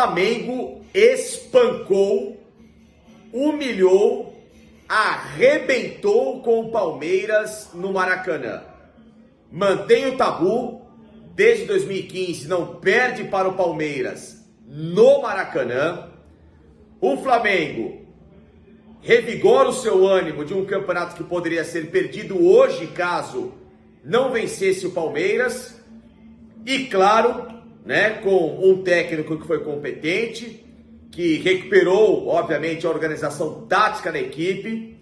Flamengo espancou, humilhou, arrebentou com o Palmeiras no Maracanã. Mantém o tabu, desde 2015 não perde para o Palmeiras no Maracanã. O Flamengo revigora o seu ânimo de um campeonato que poderia ser perdido hoje caso não vencesse o Palmeiras. E claro, com um técnico que foi competente, que recuperou, obviamente, a organização tática da equipe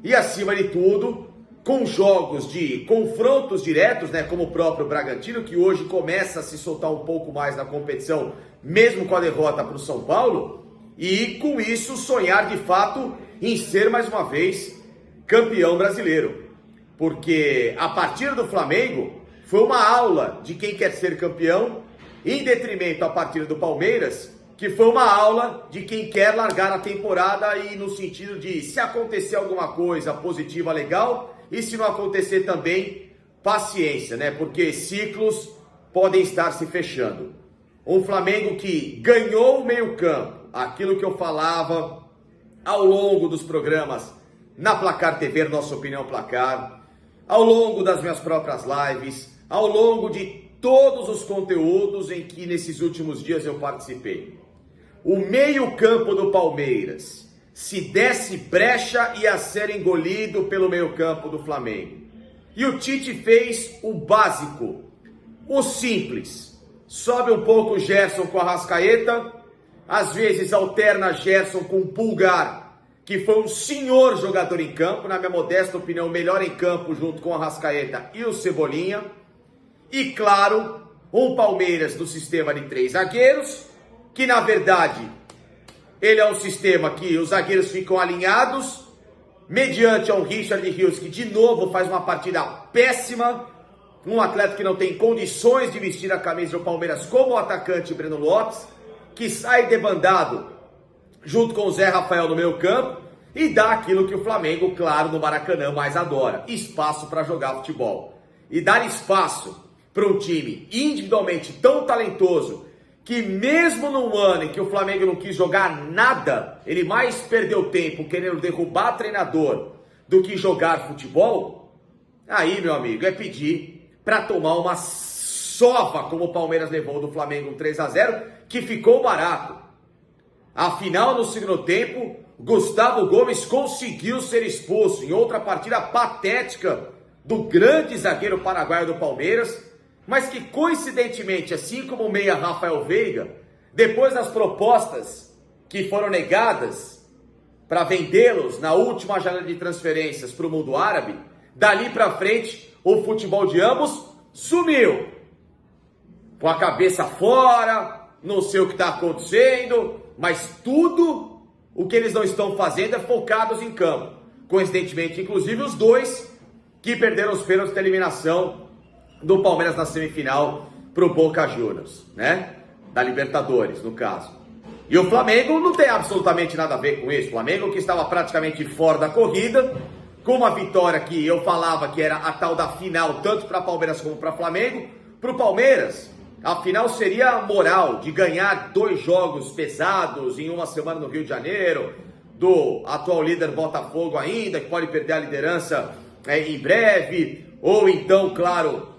e, acima de tudo, com jogos de confrontos diretos, como o próprio Bragantino, que hoje começa a se soltar um pouco mais na competição, mesmo com a derrota para o São Paulo, e com isso sonhar de fato em ser mais uma vez campeão brasileiro. Porque a partida do Flamengo foi uma aula de quem quer ser campeão, em detrimento à partida do Palmeiras, que foi uma aula de quem quer largar a temporada e no sentido de se acontecer alguma coisa positiva, legal, e se não acontecer também, paciência, porque ciclos podem estar se fechando. Um Flamengo que ganhou o meio-campo, aquilo que eu falava ao longo dos programas na Placar TV, Nossa Opinião Placar, ao longo das minhas próprias lives, ao longo de todos os conteúdos em que nesses últimos dias eu participei. O meio-campo do Palmeiras, se desse brecha, ia ser engolido pelo meio-campo do Flamengo. E o Tite fez o básico, o simples. Sobe um pouco o Gerson com a Arrascaeta, às vezes alterna Gerson com o Pulgar, que foi um senhor jogador em campo, na minha modesta opinião, melhor em campo junto com a Arrascaeta e o Cebolinha. E claro, um Palmeiras do sistema de 3 zagueiros, que na verdade ele é um sistema que os zagueiros ficam alinhados, mediante um Richard Rios que de novo faz uma partida péssima, um atleta que não tem condições de vestir a camisa do Palmeiras como o atacante Breno Lopes, que sai debandado junto com o Zé Rafael no meio campo e dá aquilo que o Flamengo, claro, no Maracanã mais adora, espaço para jogar futebol. E dar espaço para um time individualmente tão talentoso, que mesmo num ano em que o Flamengo não quis jogar nada, ele mais perdeu tempo querendo derrubar treinador do que jogar futebol, aí, meu amigo, é pedir para tomar uma sova como o Palmeiras levou do Flamengo 3-0, que ficou barato. Afinal, no segundo tempo, Gustavo Gomes conseguiu ser expulso em outra partida patética do grande zagueiro paraguaio do Palmeiras, mas que coincidentemente, assim como o meia Rafael Veiga, depois das propostas que foram negadas para vendê-los na última janela de transferências para o mundo árabe, dali para frente o futebol de ambos sumiu. Com a cabeça fora, não sei o que está acontecendo, mas tudo o que eles não estão fazendo é focados em campo. Coincidentemente, inclusive os dois que perderam os pênaltis da eliminação do Palmeiras na semifinal para o Boca Juniors, da Libertadores, no caso. E o Flamengo não tem absolutamente nada a ver com isso. O Flamengo que estava praticamente fora da corrida, com uma vitória que eu falava que era a tal da final, tanto para Palmeiras como para Flamengo. Para o Palmeiras, a final seria a moral de ganhar 2 jogos pesados em uma semana no Rio de Janeiro, do atual líder Botafogo ainda, que pode perder a liderança em breve, ou então, claro,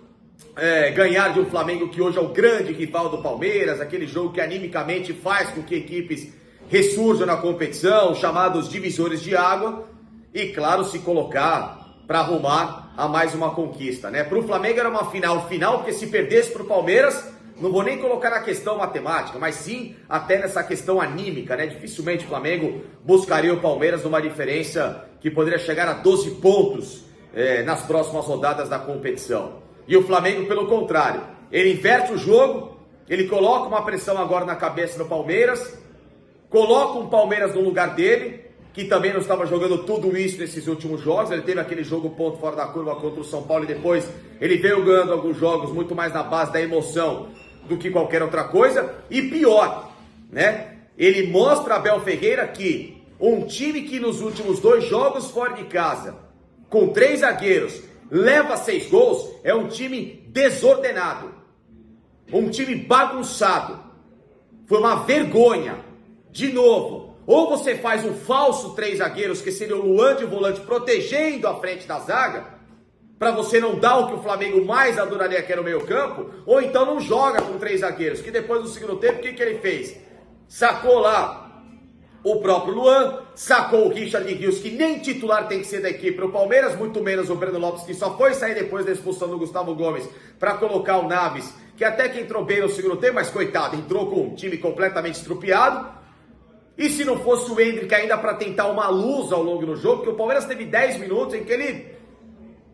ganhar de um Flamengo que hoje é o grande rival do Palmeiras, aquele jogo que animicamente faz com que equipes ressurjam na competição, chamados divisores de água, e claro, se colocar para arrumar a mais uma conquista, Para o Flamengo era uma final, porque se perdesse para o Palmeiras, não vou nem colocar na questão matemática, mas sim até nessa questão anímica, Dificilmente o Flamengo buscaria o Palmeiras numa diferença que poderia chegar a 12 pontos nas próximas rodadas da competição. E o Flamengo, pelo contrário, ele inverte o jogo, ele coloca uma pressão agora na cabeça do Palmeiras, coloca um Palmeiras no lugar dele, que também não estava jogando tudo isso nesses últimos jogos. Ele teve aquele jogo ponto fora da curva contra o São Paulo e depois ele veio ganhando alguns jogos muito mais na base da emoção do que qualquer outra coisa. E pior, ele mostra a Abel Ferreira que um time que nos últimos 2 jogos fora de casa, com 3 zagueiros, leva 6 gols, é um time desordenado, um time bagunçado. Foi uma vergonha. De novo, ou você faz um falso 3 zagueiros, que seria o Luan de volante protegendo a frente da zaga, para você não dar o que o Flamengo mais adoraria, que era o meio campo, ou então não joga com 3 zagueiros, que depois do segundo tempo, o que ele fez? Sacou lá o próprio Luan, sacou o Richard Rios, que nem titular tem que ser da equipe, o Palmeiras, muito menos o Breno Lopes, que só foi sair depois da expulsão do Gustavo Gomes, para colocar o Naves, que até que entrou bem no segundo tempo, mas coitado, entrou com um time completamente estrupiado. E se não fosse o Endrick ainda para tentar uma luz ao longo do jogo, porque o Palmeiras teve 10 minutos em que ele,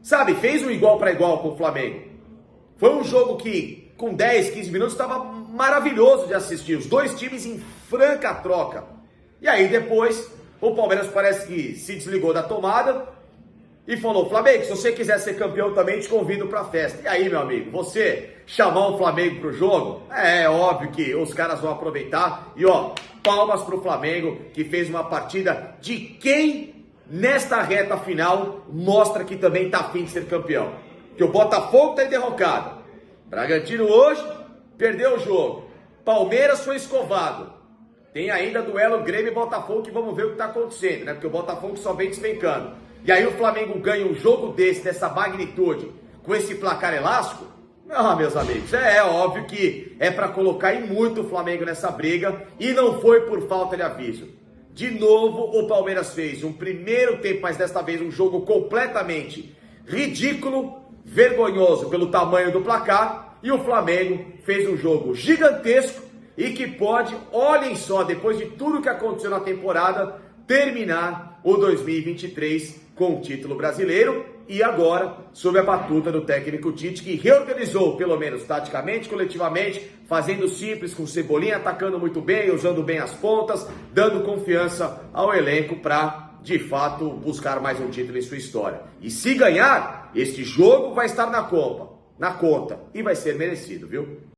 sabe, fez um igual para igual com o Flamengo. Foi um jogo que, com 10, 15 minutos, estava maravilhoso de assistir. Os dois times em franca troca. E aí depois, o Palmeiras parece que se desligou da tomada e falou: Flamengo, se você quiser ser campeão também, te convido para a festa. E aí, meu amigo, você chamar o Flamengo pro jogo, é óbvio que os caras vão aproveitar. E ó, palmas pro Flamengo, que fez uma partida de quem, nesta reta final, mostra que também tá afim de ser campeão. Que o Botafogo tá derrocado. Bragantino hoje perdeu o jogo. Palmeiras foi escovado. Tem ainda duelo Grêmio e Botafogo, que vamos ver o que tá acontecendo, né? Porque o Botafogo só vem despencando. E aí o Flamengo ganha um jogo dessa magnitude, com esse placar elástico. Ah, meus amigos, é óbvio que é para colocar em muito o Flamengo nessa briga, e não foi por falta de aviso. De novo, o Palmeiras fez um primeiro tempo, mas desta vez um jogo completamente ridículo, vergonhoso pelo tamanho do placar, e o Flamengo fez um jogo gigantesco e que pode, olhem só, depois de tudo que aconteceu na temporada, terminar o 2023 com o título brasileiro. E agora, sob a batuta do técnico Tite, que reorganizou, pelo menos taticamente, coletivamente, fazendo simples, com Cebolinha atacando muito bem, usando bem as pontas, dando confiança ao elenco para, de fato, buscar mais um título em sua história. E se ganhar, este jogo vai estar na conta, e vai ser merecido, viu?